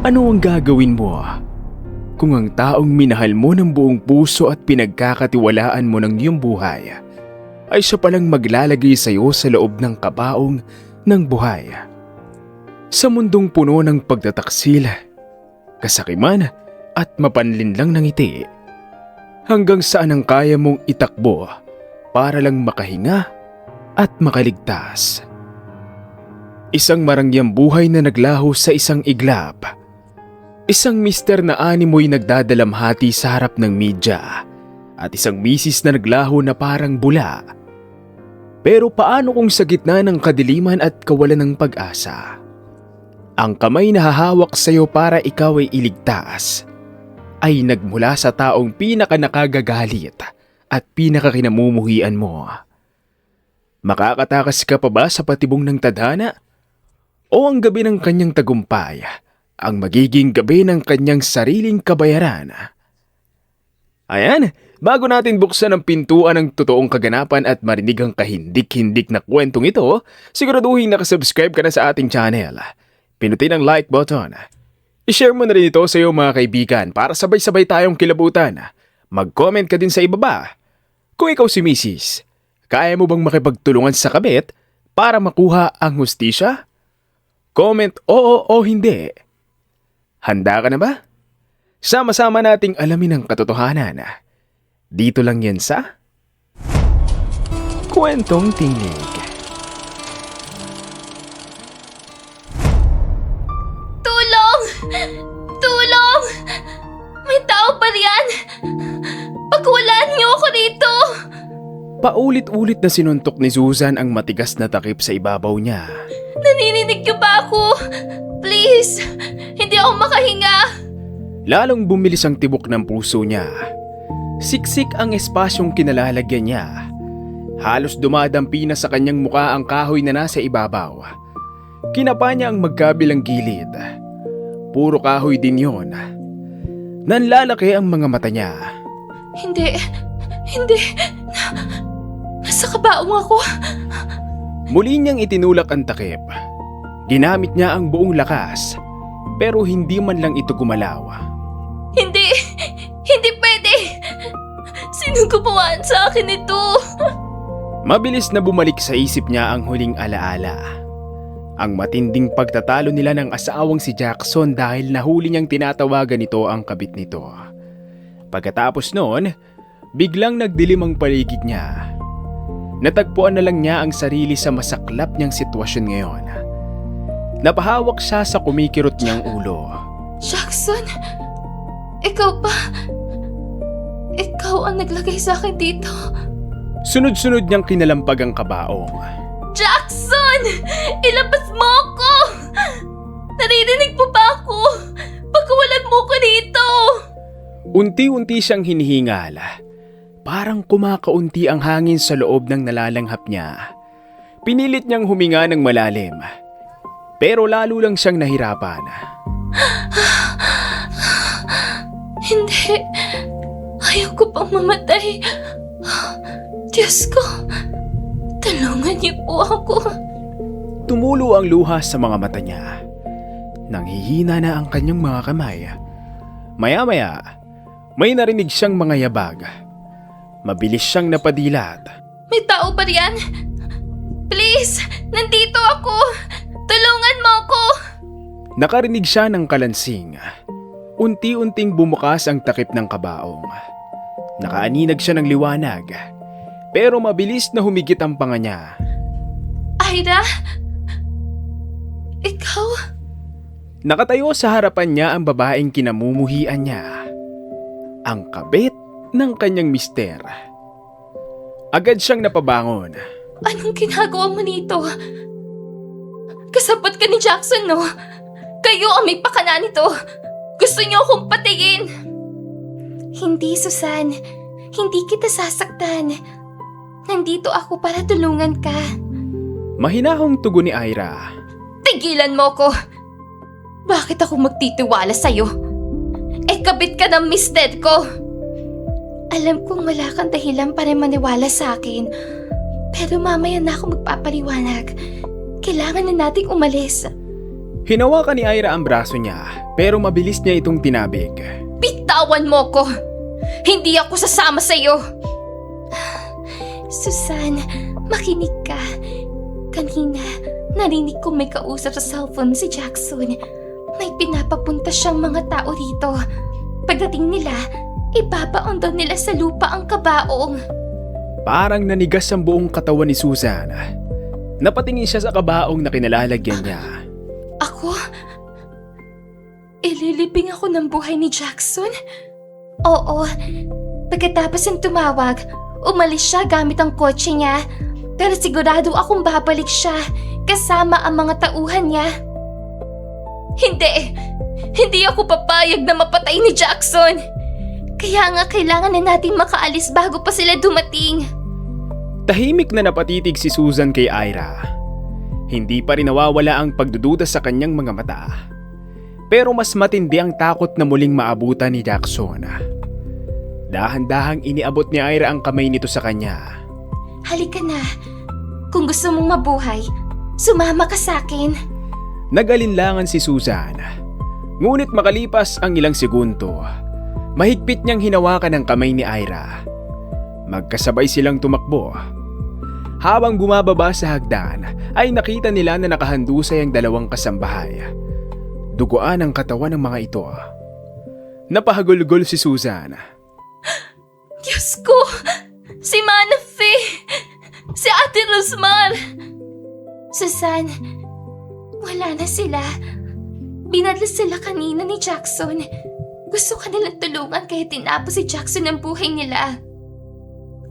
Ano ang gagawin mo kung ang taong minahal mo ng buong puso at pinagkakatiwalaan mo ng iyong buhay ay siya palang maglalagay sa iyo sa loob ng kabaong ng buhay? Sa mundong puno ng pagtataksil, kasakiman at mapanlinlang ng ngiti, hanggang saan ang kaya mong itakbo para lang makahinga at makaligtas? Isang marangyang buhay na naglaho sa isang iglap. Isang mister na animoy nagdadalamhati sa harap ng media at isang misis na naglaho na parang bula. Pero paano kung sa gitna ng kadiliman at kawalan ng pag-asa, ang kamay na hahawak sa iyo para ikaw ay iligtas ay nagmula sa taong pinakanakagagalit at pinakakinamumuhian mo? Makakatakas ka pa ba sa patibong ng tadhana? O ang gabi ng kanyang tagumpay ang magiging gabi ng kanyang sariling kabayaran? Ayan, bago natin buksan ang pintuan ng totoong kaganapan at marinig ang kahindik-hindik na kwentong ito, siguraduhin nakasubscribe ka na sa ating channel. Pinutin ang like button. I-share mo na rin ito sa iyong mga kaibigan para sabay-sabay tayong kilabutan. Mag-comment ka din sa ibaba. Kung ikaw si Mrs., kaya mo bang makipagtulungan sa kabit para makuha ang hustisya? Comment oo o hindi. Handa ka na ba? Sama-sama nating alamin ang katotohanan. Dito lang yan sa Kwentong Tinig. Tulong! Tulong! May tao pa riyan! Pagwalaan niyo ako dito! Paulit-ulit na sinuntok ni Susan ang matigas na takip sa ibabaw niya. Nanininig niyo ba ako? Please! Hindi ako makahinga! Lalong bumilis ang tibok ng puso niya. Siksik ang espasyong kinalalagyan niya. Halos dumadampi na sa kanyang muka ang kahoy na nasa ibabaw. Kinapa niya ang magkabilang gilid. Puro kahoy din yon. Nanlalaki ang mga mata niya. Hindi. Nasa kabaong ako. Muli niyang itinulak ang takip. Ginamit niya ang buong lakas, pero hindi man lang ito gumalaw. Hindi pwede! Sino gumawa sa akin ito? Mabilis na bumalik sa isip niya ang huling alaala. Ang matinding pagtatalo nila ng asawang si Jackson dahil nahuli niyang tinatawagan nito ang kabit nito. Pagkatapos noon, biglang nagdilim ang paligid niya. Natagpuan na lang niya ang sarili sa masaklap niyang sitwasyon ngayon. Napahawak siya sa kumikirot niyang ulo. Jackson? Ikaw ba? Ikaw ang naglagay sa akin dito? Sunod-sunod niyang kinalampag ang kabaong. Jackson! Ilabas mo ako! Naririnig mo ba ako? Pagkawalan mo ko dito! Unti-unti siyang hinihingal. Parang kumakaunti ang hangin sa loob ng nalalanghap niya. Pinilit niyang huminga ng malalim. Pero lalo lang siyang nahirapan. Hindi. Ayaw ko pang mamatay. Diyos ko, tulungan niyo po ako. Tumulo ang luha sa mga mata niya. Nanghihina na ang kanyang mga kamay. Maya-maya, may narinig siyang mga yabag. Mabilis siyang napadilat. May tao ba riyan? Please, nandito ako. Tulungan mo ako. Nakarinig siya ng kalansing. Unti-unting bumukas ang takip ng kabaong. Nakaaninag siya ng liwanag. Pero mabilis na humigit ang panga niya. Ira? Ikaw? Nakatayo sa harapan niya ang babaeng kinamumuhian niya. Ang kabit ng kanyang mister. Agad siyang napabangon. Anong ginagawa mo nito? Kasabot ka ni Jackson, no? Kayo ang may pakana nito. Gusto niyo akong patayin. Hindi, Susan. Hindi kita sasaktan. Nandito ako para tulungan ka. Mahinahong tugon ni Ira. Tigilan mo ko! Bakit ako magtitiwala sa'yo? Kabit ka ng mister ko! Alam kong wala kang dahilan para maniwala sa akin. Pero mamaya na ako magpapaliwanag. Kailangan na nating umalis. Hinawakan ni Ira ang braso niya. Pero mabilis niya itong tinabig. Bitawan mo ko! Hindi ako sasama sa'yo! Susan, makinig ka. Kanina, narinig ko may kausap sa cellphone si Jackson. May pinapapunta siyang mga tao rito. Pagdating nila, ibabaon daw nila sa lupa ang kabaong. Parang nanigas ang buong katawan ni Susan. Napatingin siya sa kabaong na kinalalagyan niya. Ako? Ililibing ako ng buhay ni Jackson? Oo. Pagkatapos ng tumawag, umalis siya gamit ang kotse niya. Pero sigurado akong babalik siya kasama ang mga tauhan niya. Hindi! Hindi ako papayag na mapatay ni Jackson! Kaya nga kailangan na natin makaalis bago pa sila dumating. Tahimik na napatitig si Susan kay Ira. Hindi pa rin nawawala ang pagdududa sa kanyang mga mata. Pero mas matindi ang takot na muling maabutan ni Jackson. Dahan-dahang iniabot ni Ira ang kamay nito sa kanya. Halika na. Kung gusto mong mabuhay, sumama ka sa akin. Nag-alinlangan si Susan. Ngunit makalipas ang ilang segundo, mahigpit niyang hinawakan ang kamay ni Ira. Magkasabay silang tumakbo. Habang bumababa sa hagdan, ay nakita nila na nakahandusay ang dalawang kasambahay. Duguan ang katawan ng mga ito. Napahagulgol si Susan. Diyos ko! Si Manafe! Si Ate Rosmar! Susan, wala na sila. Binadlas sila kanina ni Jackson. Gusto ka nilang tulungan kaya tinapos si Jackson ang buhay nila.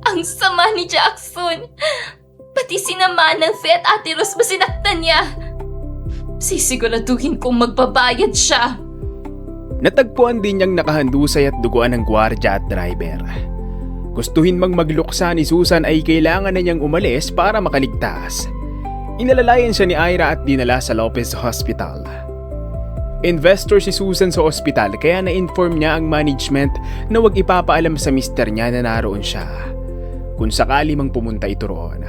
Ang sama ni Jackson! Pati sinama ng Fe at Ate Rosmar sinaktan niya. Sisiguraduhin kong magbabayad siya. Natagpuan din niyang nakahandusay at duguan ng gwardiya at driver. Gustuhin mang magluksa ni Susan ay kailangan na niyang umalis para makaligtas. Inalalayan siya ni Ira at dinala sa Lopez Hospital. Investor si Susan sa ospital kaya na-inform niya ang management na huwag ipapaalam sa mister niya na naroon siya kung sakali mang pumunta ito roon.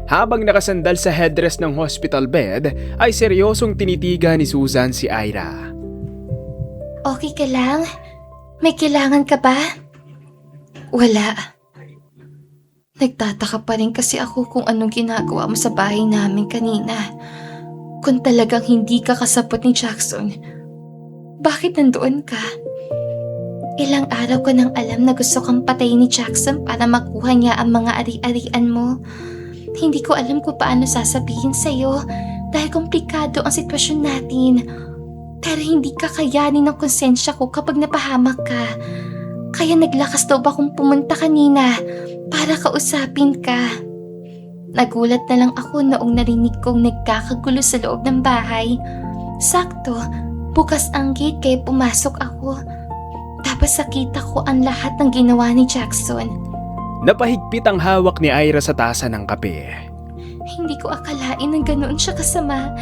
Habang nakasandal sa headrest ng hospital bed ay seryosong tinitiga ni Susan si Ira. Okay ka lang? May kailangan ka ba? Wala. Nagtataka pa rin kasi ako kung anong ginagawa mo sa bahay namin kanina. Kung talagang hindi ka kasapot ni Jackson, bakit nandoon ka? Ilang araw ko nang alam na gusto kang patayin ni Jackson para makuha niya ang mga ari-arian mo. Hindi ko alam kung paano sasabihin sa'yo dahil komplikado ang sitwasyon natin. Pero hindi kakayanin ng konsensya ko kapag napahamak ka. Kaya naglakas daw akong pumunta kanina para kausapin ka. Nagulat na lang ako noong narinig kong nagkakagulo sa loob ng bahay. Sakto, bukas ang gate kaya pumasok ako. Tapos nakita ko ang lahat ng ginawa ni Jackson. Napahigpit ang hawak ni Ira sa tasa ng kape. Hindi ko akalain na ganoon siya kasama.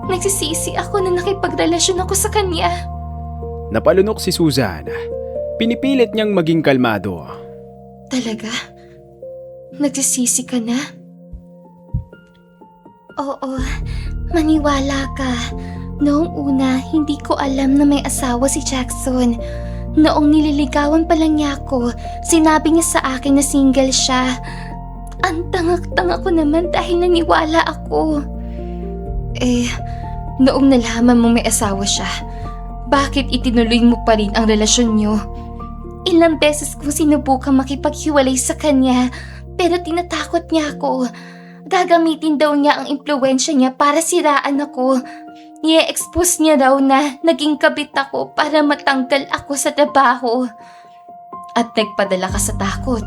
Nagsisisi ako na nakipagrelasyon ako sa kanya. Napalunok si Susan. Pinipilit niyang maging kalmado. Talaga? Nagsisisi ka na? Oo, maniwala ka. Noong una, hindi ko alam na may asawa si Jackson. Noong nililigawan pa lang niya ako, sinabi niya sa akin na single siya. Ang tangak-tanga ko naman dahil naniwala ako. Noong nalaman mo may asawa siya, bakit itinuloy mo pa rin ang relasyon niyo? Ilang beses kong sinubukang makipaghiwalay sa kanya, pero tinatakot niya ako. Gagamitin daw niya ang impluwensya niya para siraan ako. I-expose niya daw na naging kabit ako para matanggal ako sa trabaho. At nagpadala ka sa takot.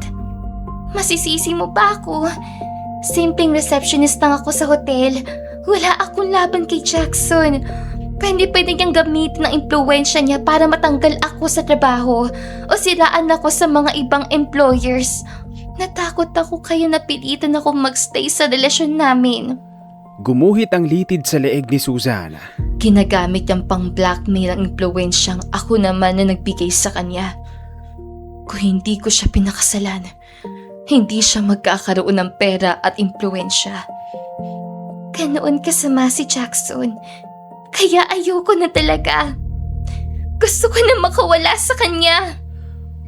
Masisisi mo ba ako? Simpleng receptionist lang ako sa hotel. Wala akong laban kay Jackson. Pwede niyang gamitin ang impluwensya niya para matanggal ako sa trabaho o siraan ako sa mga ibang employers. Natakot ako kaya napilitan ako magstay sa relasyon namin. Gumuhit ang litid sa leeg ni Susan. Ginagamit niyang pang blackmail ang impluwensyang ako naman na nagbigay sa kanya. Kung hindi ko siya pinakasalan, hindi siya magkakaroon ng pera at impluwensya. Ganoon kasama si Jackson. Kaya ayoko na talaga. Gusto ko na makawala sa kanya.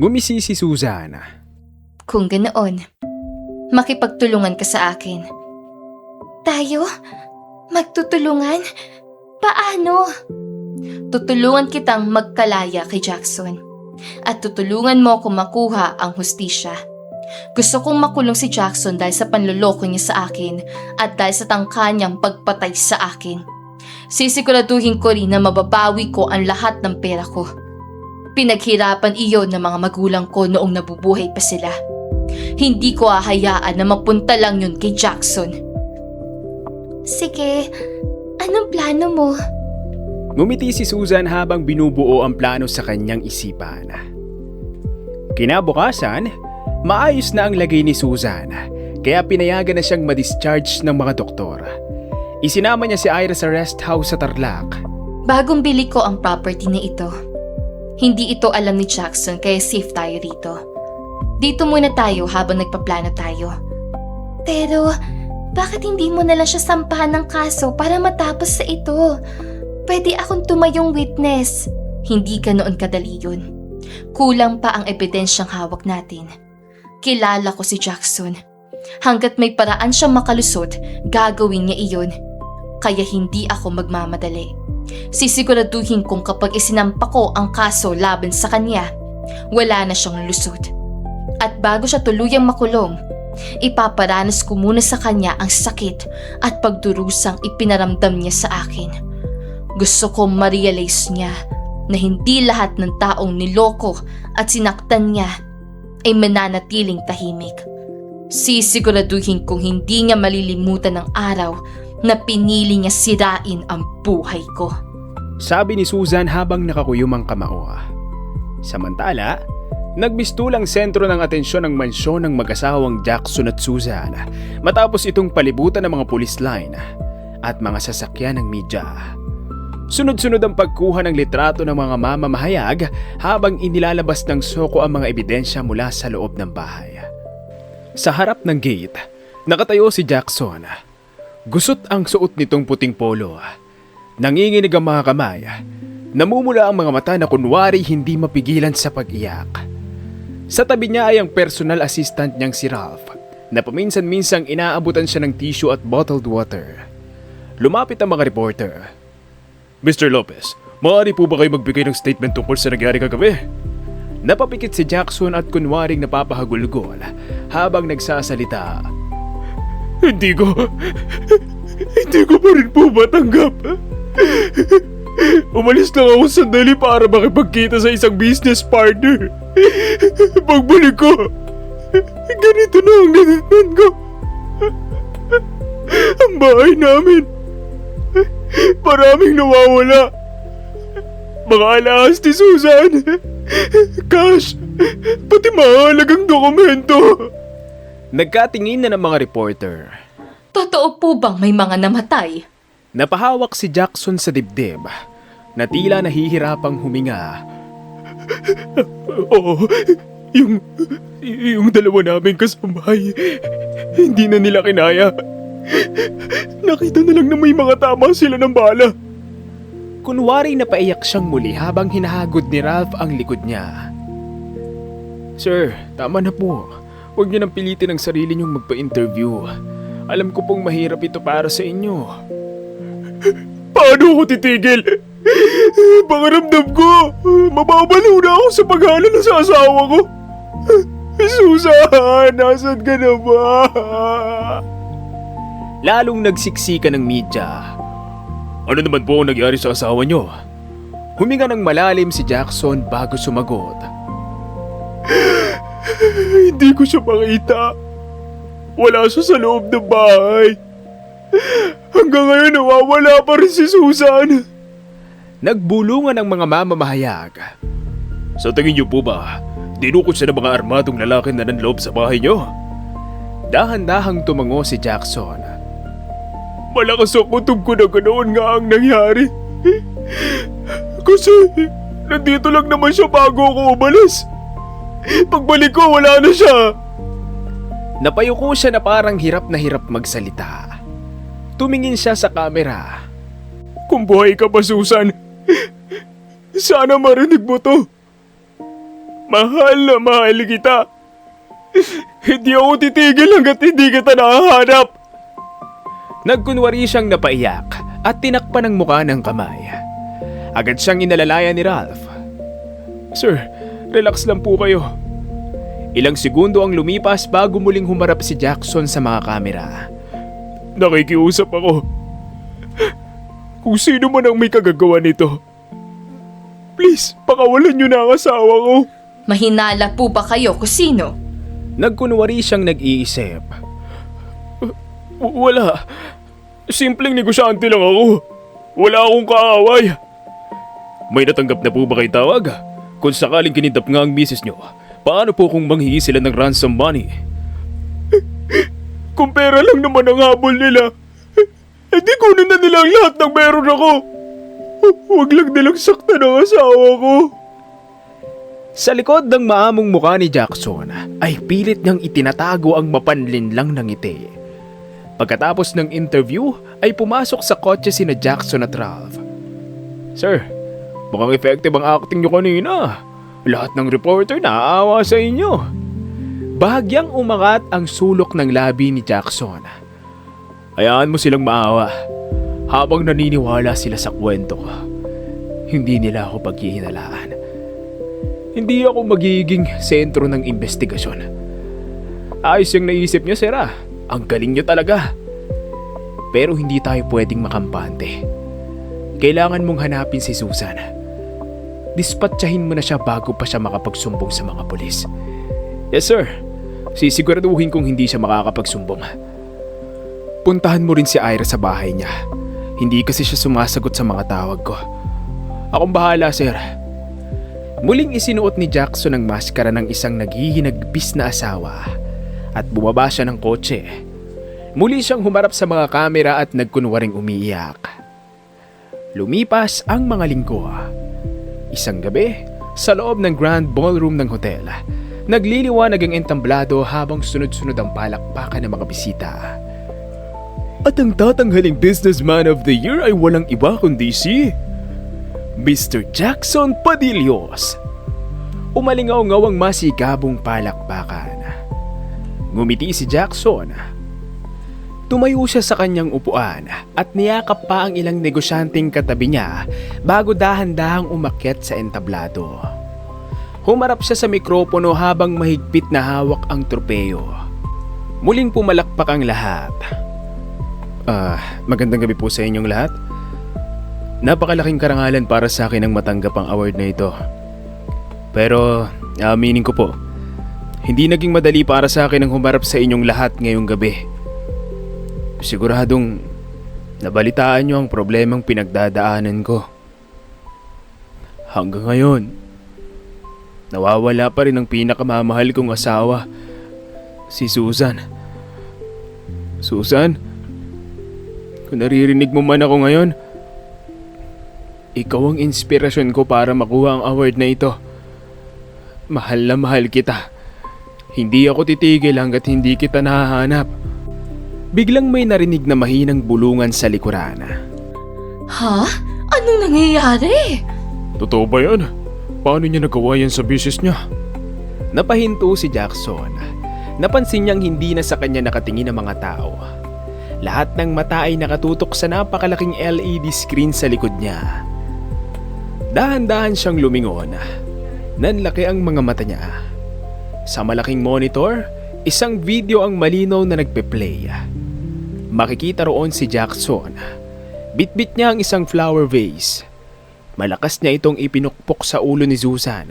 Ngumisi si Susana. Kung ganoon, makipagtulungan ka sa akin. Tayo? Magtutulungan? Paano? Tutulungan kitang magkalaya kay Jackson. At tutulungan mo akong makuha ang hustisya. Gusto kong makulong si Jackson dahil sa panloloko niya sa akin at dahil sa tangka niyang pagpatay sa akin. Sisiguraduhin ko rin na mababawi ko ang lahat ng pera ko. Pinaghirapan iyon ng mga magulang ko noong nabubuhay pa sila. Hindi ko hahayaan na mapunta lang yun kay Jackson. Sige, anong plano mo? Ngumiti si Susan habang binubuo ang plano sa kanyang isipan. Kinabukasan, maayos na ang lagay ni Susan, kaya pinayagan na siyang ma-discharge ng mga doktor. Isinama niya si Ira sa rest house sa Tarlac. Bagong bili ko ang property na ito. Hindi ito alam ni Jackson kaya safe tayo rito. Dito muna tayo habang nagpaplano tayo. Pero, bakit hindi mo na lang siya sampahan ng kaso para matapos sa ito? Pwede akong tumayong witness. Hindi ganoon kadali yun. Kulang pa ang ebidensyang hawak natin. Kilala ko si Jackson. Hanggat may paraan siyang makalusot, gagawin niya iyon. Kaya hindi ako magmamadali. Sisiguraduhin kong kapag isinampa ko ang kaso laban sa kanya, wala na siyang lusot. At bago siya tuluyang makulong, ipaparanas ko muna sa kanya ang sakit at pagdurusang ipinaramdam niya sa akin. Gusto kong ma-realize niya na hindi lahat ng taong niloko at sinaktan niya ay mananatiling tahimik. Sisiguraduhin kong hindi niya malilimutan ng araw na pinili niya sirain ang buhay ko. Sabi ni Susan habang nakakuyumang kamao. Samantala, nagbistulang sentro ng atensyon ng mansyon ng mag-asawang Jackson at Susan matapos itong palibutan ng mga police line at mga sasakyan ng media. Sunod-sunod ang pagkuha ng litrato ng mga mamamahayag habang inilalabas ng soko ang mga ebidensya mula sa loob ng bahay. Sa harap ng gate, nakatayo si Jackson. Gusot ang suot nitong puting polo. Nanginginig ang mga kamay. Namumula ang mga mata na kunwari hindi mapigilan sa pag-iyak. Sa tabi niya ay ang personal assistant niyang si Ralph na paminsan-minsang inaabutan siya ng tissue at bottled water. Lumapit ang mga reporter. Mr. Lopez, maaari po ba kayo magbigay ng statement tungkol sa nangyari kagabi? Napapikit si Jackson at kunwaring napapahagulgol habang nagsasalita. Hindi ko pa rin po matanggap. Umalis lang ako sandali para makipagkita sa isang business partner. Pagbalik ko, ganito na ang natatnan ko. Ang bahay namin. Maraming nawawala. Mga alahas ni Susan, cash, pati mahalagang dokumento. Nagkatingin na ng mga reporter. Totoo po bang may mga namatay? Napahawak si Jackson sa dibdib na tila nahihirapang huminga. Oo, yung dalawa namin kasambahay, hindi na nila kinaya. Nakita na lang na may mga tama sila ng bala. Kunwari napaiyak siyang muli habang hinahagod ni Ralph ang likod niya. Sir, tama na po. Huwag niyo nang pilitin ang sarili niyong magpa-interview. Alam ko pong mahirap ito para sa inyo. Paano ako titigil? Pangaramdam ko, mababaliw na ako sa paghahalala sa asawa ko. Susan, nasan ka na ba? Lalong nagsiksika ng media. Ano naman po ang nangyari sa asawa niyo? Huminga ng malalim si Jackson bago sumagot. Hindi ko siya makita. Wala siya sa loob ng bahay. Hanggang ngayon nawawala pa rin si Susan. Nagbulungan ang mga mamamahayag. Sa tingin niyo po ba, dinukot siya ng mga armadong lalaki na nanloob sa bahay niyo? Dahan-dahang tumango si Jackson. Malakas ang kutob ko na ganoon nga ang nangyari. Kasi nandito lang naman siya bago ako umalis. Pagbalik ko, wala na siya. Napayuko siya na parang hirap na hirap magsalita. Tumingin siya sa kamera. Kung buhay ka pa, Susan, Sana marinig mo to. Mahal na mahal kita. Hindi ako titigil hanggat hindi kita nahahanap. Nagkunwari siyang napaiyak at tinakpan ang mukha ng kamay. Agad siyang inalalayan ni Ralph. Sir, relax lang po kayo. Ilang segundo ang lumipas bago muling humarap si Jackson sa mga kamera. Nakikiusap ako. Kung sino man ang may kagagawa nito, please, pakawalan niyo na ang asawa ko. Mahinala po ba kayo kung sino? Nagkunwari siyang nag-iisip. Wala. Simpleng negosyante lang ako. Wala akong kaaway. May natanggap na po ba kayo tawag? Kung sakaling kinidnap nga ang misis niyo, paano po kung manghingi sila ng ransom money? Kung pera lang naman ang habol nila, hindi kunin na nila ang lahat ng meron ako. Huwag lang nilang saktan ang asawa ko. Sa likod ng maamong mukha ni Jackson ay pilit niyang itinatago ang mapanlinlang ng ngiti. Pagkatapos ng interview ay pumasok sa kotse sina Jackson at Ralph. Sir, mukhang effective ang acting niyo kanina. Lahat ng reporter naaawa sa inyo. Bahagyang umangat ang sulok ng labi ni Jackson. Hayaan mo silang maawa. Habang naniniwala sila sa kwento ko, hindi nila ako paghihinalaan. Hindi ako magiging sentro ng investigasyon. Ayos yung naisip niyo, Sir. Ang galing niyo talaga. Pero hindi tayo pwedeng makampante. Kailangan mong hanapin si Susan. Dispatchahin mo na siya bago pa siya makapagsumbong sa mga pulis. Yes, sir. Sisiguraduhin kong hindi siya makakapagsumbong. Puntahan mo rin si Ira sa bahay niya. Hindi kasi siya sumasagot sa mga tawag ko. Akong bahala, sir. Muling isinuot ni Jackson ang maskara ng isang naghihinagbis na asawa at bumaba siya ng kotse. Muli siyang humarap sa mga kamera at nagkunwaring umiiyak. Lumipas ang mga linggo. Isang gabi, sa loob ng grand ballroom ng hotel, nagliliwanag ang entamblado habang sunod-sunod ang palakpakan ng mga bisita. At ang tatanghaling businessman of the year ay walang iba kundi si Mr. Jackson Padillos. Umalingaw-ngaw ang masigabong palakpakan. Ngumiti si Jackson. Tumayo siya sa kanyang upuan at niyakap pa ang ilang negosyanteng katabi niya bago dahan-dahang umakyat sa entablado. Humarap siya sa mikropono habang mahigpit na hawak ang tropeyo. Muling pumalakpak ang lahat. Magandang gabi po sa inyong lahat. Napakalaking karangalan para sa akin ang matanggap ang award na ito. Pero, aminin ko po, hindi naging madali para sa akin ang humarap sa inyong lahat ngayong gabi. Siguradong nabalitaan niyo ang problemang pinagdadaanan ko. Hanggang ngayon, nawawala pa rin ang pinakamamahal kong asawa, si Susan. Susan, kung naririnig mo man ako ngayon, ikaw ang inspirasyon ko para makuha ang award na ito. Mahal na mahal kita. Hindi ako titigil hanggat hindi kita nahahanap. Biglang may narinig na mahinang bulungan sa likuran. Ha? Anong nangyayari? Totoo ba yan? Paano niya nagawa yan sa business niya? Napahinto si Jackson. Napansin niyang hindi na sa kanya nakatingin ang mga tao. Lahat ng mata ay nakatutok sa napakalaking LED screen sa likod niya. Dahan-dahan siyang lumingon. Nanlaki ang mga mata niya. Sa malaking monitor, isang video ang malinaw na nagpe-play. Makikita roon si Jackson. Bitbit niya ang isang flower vase. Malakas niya itong ipinukpok sa ulo ni Susan.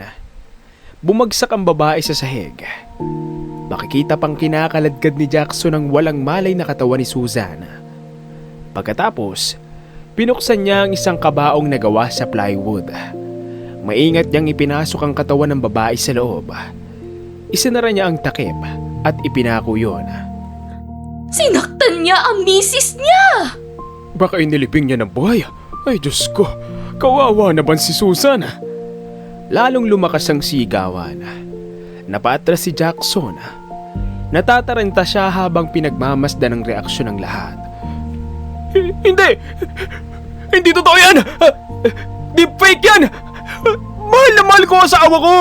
Bumagsak ang babae sa sahig. Makikita pang kinakaladkad ni Jackson ang walang malay na katawan ni Susan. Pagkatapos, pinuksan niya ang isang kabaong nagawa sa plywood. Maingat niyang ipinasok ang katawan ng babae sa loob. Isinara niya ang takip at ipinako yun. Sinaktan niya ang misis niya! Baka inilibing niya ng buhay. Ay Diyos ko, kawawa naman si Susan. Lalong lumakas ang sigawan. Napatras si Jackson. Natataranta siya habang pinagmamasdan ang reaksyon ng lahat. Hindi! Hindi totoo yan! Deepfake yan! mahal ko asawa ko!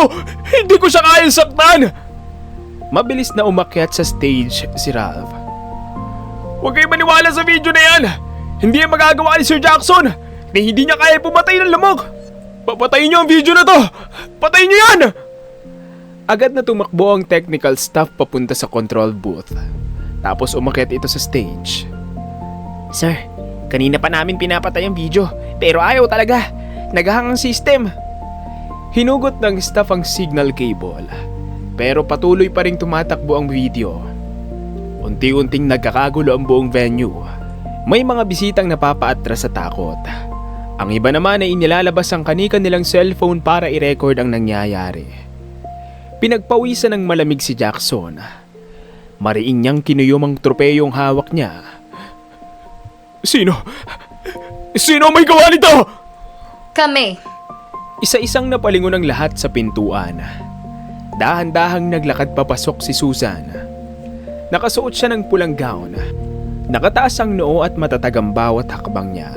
Hindi ko siya kayang saktan! Mabilis na umakyat sa stage si Ralph. Huwag kayo maniwala sa video na yan! Hindi yan magagawa ni Sir Jackson! Hindi niya kaya pumatay ng lamok! Papatayin niyo ang video na to! Patayin niyo yan! Agad na tumakbo ang technical staff papunta sa control booth. Tapos umakyat ito sa stage. Sir, kanina pa namin pinapatay ang video, pero ayaw talaga. Naghahang ang system. Hinugot ng staff ang signal cable, pero patuloy pa ring tumatakbo ang video. Unti-unting nagkakagulo ang buong venue. May mga bisitang napapaatras sa takot. Ang iba naman ay inilalabas ang kani-kanilang cellphone para i-record ang nangyayari. Pinagpawisan ng malamig si Jackson. Mariing niyang kinuyom ang tropeyong hawak niya. Sino? Sino may gawa nito? Kami. Isa-isang napalingon ang lahat sa pintuan. Dahan-dahang naglakad papasok si Susan. Nakasuot siya ng pulang gown. Nakataas ang noo at matatag ang bawat hakbang niya.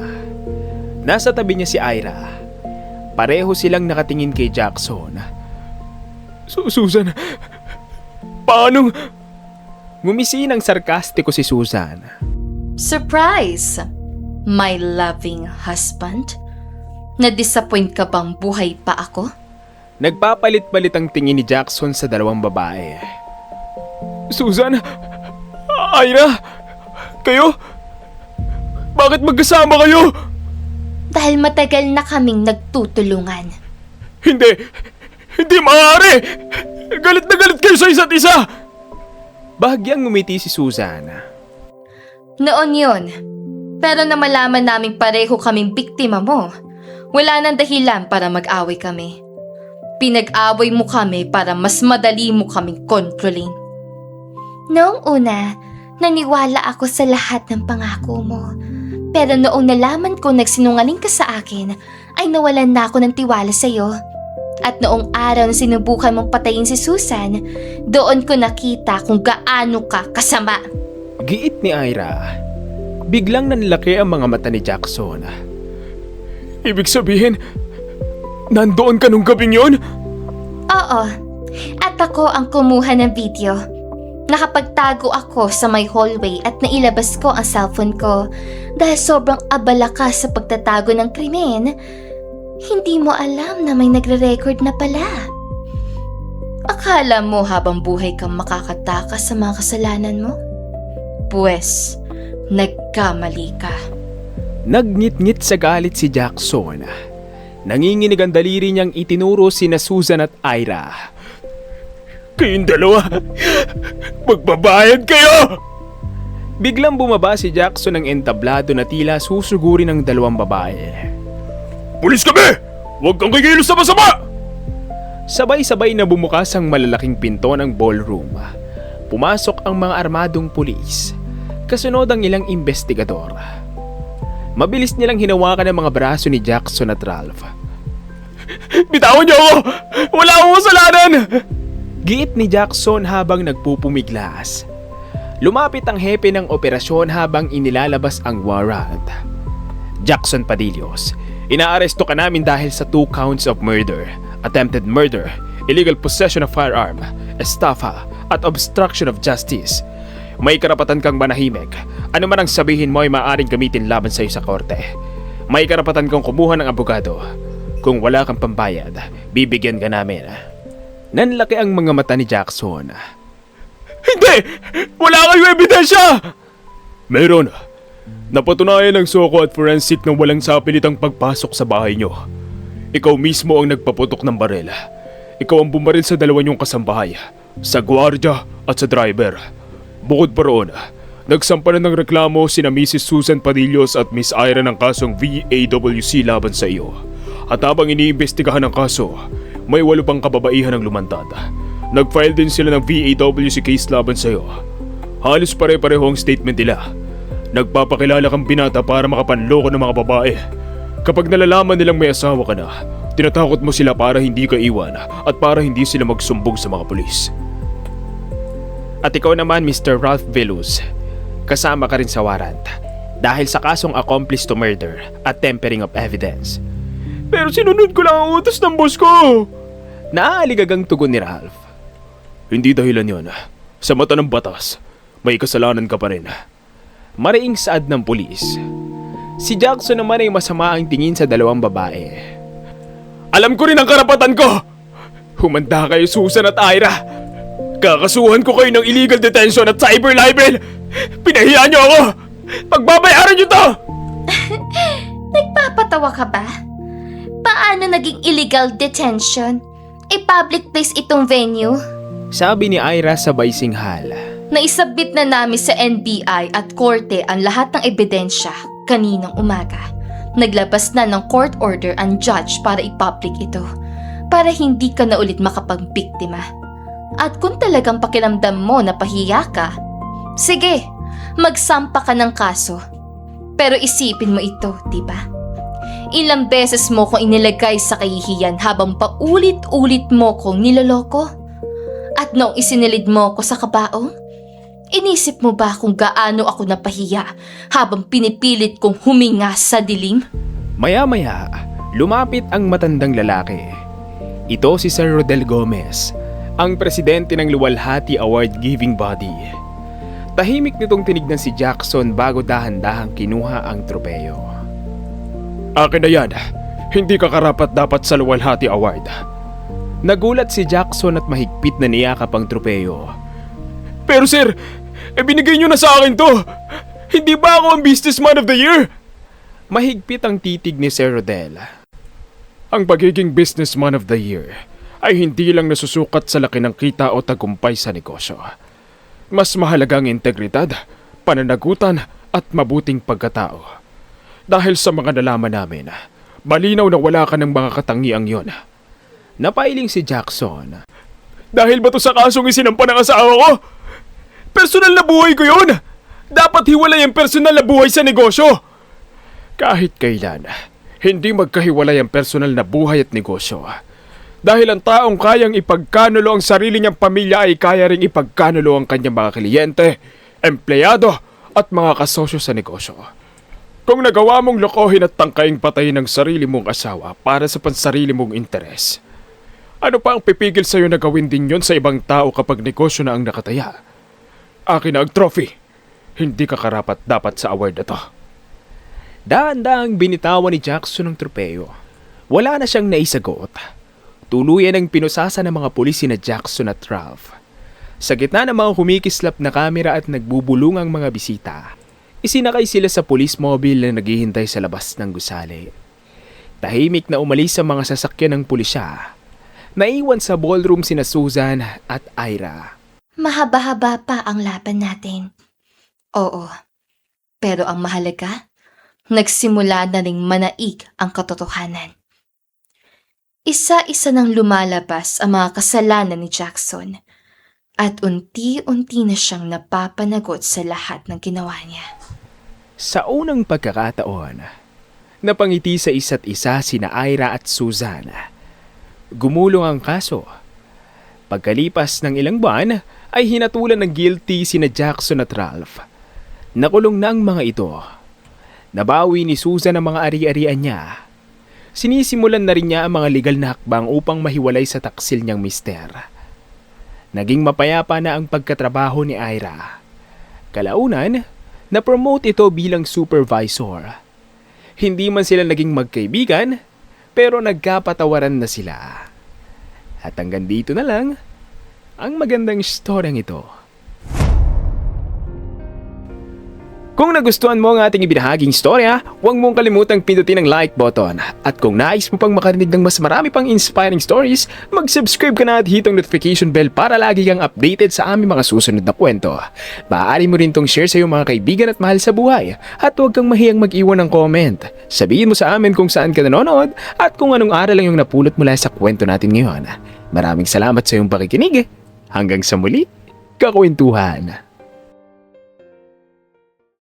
Nasa tabi niya si Ira. Pareho silang nakatingin kay Jackson. Susan, paano? Ngumisi ng sarkastiko si Susan. Surprise! My loving husband? Na-disappoint ka bang buhay pa ako? Nagpapalit-palit ang tingin ni Jackson sa dalawang babae. Susan? Ira? Kayo? Bakit magkasama kayo? Dahil matagal na kaming nagtutulungan. Hindi maaari! Galit na galit kayo sa isa't isa! Bahagyang ngumiti si Susan. Noon yun. Pero na malaman naming pareho kaming biktima mo, wala nang dahilan para mag-away kami. Pinag-away mo kami para mas madali mo kaming kontrolin. Noong una, naniwala ako sa lahat ng pangako mo. Pero noong nalaman ko nagsinungaling ka sa akin, ay nawalan na ako ng tiwala sa iyo. At noong araw na sinubukan mong patayin si Susan, doon ko nakita kung gaano ka kasama. Giit ni Ira. Biglang nanlaki ang mga mata ni Jackson. Ibig sabihin, nandoon ka nung gabing yun? Oo. At ako ang kumuha ng video. Nakapagtago ako sa may hallway at nailabas ko ang cellphone ko. Dahil sobrang abala ka sa pagtatago ng krimen, hindi mo alam na may nagre-record na pala. Akala mo habang buhay kang makakatakas sa mga kasalanan mo? Pwes, nagkamali ka. Nagngit-ngit sa galit si Jackson. Nanginginig ang daliri niyang itinuro sina Susan at Ira. Kayong dalawa, magbabayad kayo! Biglang bumaba si Jackson ng entablado na tila susugurin ng dalawang babae. Pulis kami! Huwag kang kikilos sa masama! Sabay-sabay na bumukas ang malalaking pinto ng ballroom. Pumasok ang mga armadong pulis. Kasunod ang ilang investigador. Mabilis nilang hinawakan ang mga braso ni Jackson at Ralph. Bitawan niyo ako! Wala akong kasalanan! Giit ni Jackson habang nagpupumiglas. Lumapit ang hepe ng operasyon habang inilalabas ang warrant. Jackson Padillos, inaaresto ka namin dahil sa 2 counts of murder, attempted murder, illegal possession of firearm, estafa, at obstruction of justice. May karapatan kang manahimik. Ano man ang sabihin mo ay maaaring gamitin laban sa iyo sa korte. May karapatan kang kumuha ng abogado. Kung wala kang pambayad, bibigyan ka namin. Nanlaki ang mga mata ni Jackson. Hindi! Wala kayong ebidensya! Meron. Napatunayan ng Soko at Forensic na walang sapilitang pagpasok sa bahay nyo. Ikaw mismo ang nagpaputok ng baril. Ikaw ang bumaril sa dalawa niyong kasambahay, sa gwardiya at sa driver. Bukod pa roon, nagsampa na ng reklamo sina Mrs. Susan Padillos at Miss Ira ng kasong VAWC laban sa iyo. At habang iniimbestigahan ang kaso, may 8 pang kababaihan ang lumantad. Nag-file din sila ng VAWC case laban sa iyo. Halos pare-pareho ang statement nila. Nagpapakilala kang binata para makapanloko ng mga babae. Kapag nalalaman nilang may asawa ka na, tinatakot mo sila para hindi ka iwan at para hindi sila magsumbong sa mga pulis. At ikaw naman, Mr. Ralph Veluz, kasama ka rin sa warrant dahil sa kasong accomplice to murder at tempering of evidence. Pero sinunod ko lang ang utos ng boss ko! Naaaligagang tugon ni Ralph. Hindi dahilan yon. Sa mata ng batas, may kasalanan ka pa rin. Mariing saad ng pulis. Si Jackson naman ay masama ang tingin sa dalawang babae. Alam ko rin ang karapatan ko! Humanda kayo, Susan at Ira. Kakasuhan ko kayo ng illegal detention at cyber libel! Pinahiya niyo ako! Pagbabayaran niyo to! Nagpapatawa ka ba? Paano naging illegal detention? Public place itong venue. Sabi ni Ira sabay singhal. Naisabit na namin sa NBI at korte ang lahat ng ebidensya kaninang umaga. Naglabas na ng court order ang judge para i-public ito, para hindi ka na ulit makapagbiktima. At kung talagang pakiramdam mo na pahiya ka, sige, magsampa ka ng kaso. Pero isipin mo ito, diba? Ilang beses mo kong inilagay sa kahihiyan habang paulit-ulit mo kong niloloko? At noong isinilid mo ko sa kabaong, inisip mo ba kung gaano ako napahiya habang pinipilit kong huminga sa dilim? Maya-maya, lumapit ang matandang lalaki. Ito si Sir Rodel Gomez, ang presidente ng Luwalhati Award-giving body. Tahimik nitong tinignan si Jackson bago dahan-dahang kinuha ang tropeyo. Akin na yan, hindi ka karapat dapat sa Luwalhati Award. Nagulat si Jackson at mahigpit na niyakap ang tropeyo. Pero sir, binigay niyo na sa akin to! Hindi ba ako ang Businessman of the Year? Mahigpit ang titig ni Sir Rodel. Ang pagiging Businessman of the Year ay hindi lang nasusukat sa laki ng kita o tagumpay sa negosyo. Mas mahalaga ang integridad, pananagutan at mabuting pagkatao. Dahil sa mga nalaman namin, malinaw na wala ka ng mga katangiang yon. Napailing si Jackson. Dahil ba to sa kasong isinampa ng asawa ko? Personal na buhay ko yun! Dapat hiwalay ang personal na buhay sa negosyo! Kahit kailan, hindi magkahiwalay ang personal na buhay at negosyo. Dahil ang taong kayang ipagkanulo ang sarili niyang pamilya ay kaya ring ipagkanulo ang kanyang mga kliyente, empleyado at mga kasosyo sa negosyo. Kung nagawa mong lokohin at tangkaing patayin ang sarili mong asawa para sa pansarili mong interes, ano pa ang pipigil sa'yo na gawin din yon sa ibang tao kapag negosyo na ang nakataya? Akin na ang trophy. Hindi ka karapat dapat sa award na to. Dahan-dahang binitawan ni Jackson ang tropeyo. Wala na siyang naisagot. Tuluyan ang pinusasa ng mga pulis na Jackson at Ralph. Sa gitna ng mga humikislap na kamera at nagbubulungang mga bisita, isinakay sila sa police mobile na naghihintay sa labas ng gusali. Tahimik na umalis ang mga sasakyan ng pulisya. Naiwan sa ballroom sina Susan at Ira. Mahaba-haba pa ang laban natin. Oo, pero ang mahalaga, nagsimula na ring manaig ang katotohanan. Isa-isa nang lumalabas ang mga kasalanan ni Jackson at unti-unti na siyang napapanagot sa lahat ng ginawa niya. Sa unang pagkakataon, napangiti sa isa't isa sina Ira at Susan. Gumulong ang kaso. Pagkalipas ng ilang buwan, ay hinatulan ng guilty sina Jackson at Ralph. Nakulong na ang mga ito. Nabawi ni Susan ang mga ari-arian niya. Sinisimulan na rin niya ang mga legal na hakbang upang mahiwalay sa taksil niyang mister. Naging mapayapa na ang pagkatrabaho ni Ira. Kalaunan, na-promote ito bilang supervisor. Hindi man sila naging magkaibigan, pero nagkapatawaran na sila. At hanggang dito na lang ang magandang storyang ito. Kung nagustuhan mo ang ating ibinahaging storya, huwag mong kalimutang pindutin ang like button. At kung nais mo pang makarinig ng mas marami pang inspiring stories, mag-subscribe ka na at hit ang notification bell para lagi kang updated sa aming mga susunod na kwento. Maaari mo rin tong share sa iyong mga kaibigan at mahal sa buhay. At huwag kang mahiyang mag-iwan ng comment. Sabihin mo sa amin kung saan ka nanonood at kung anong aral ang iyong napulot mula sa kwento natin ngayon. Maraming salamat sa iyong pakikinig. Hanggang sa muli, kakwentuhan.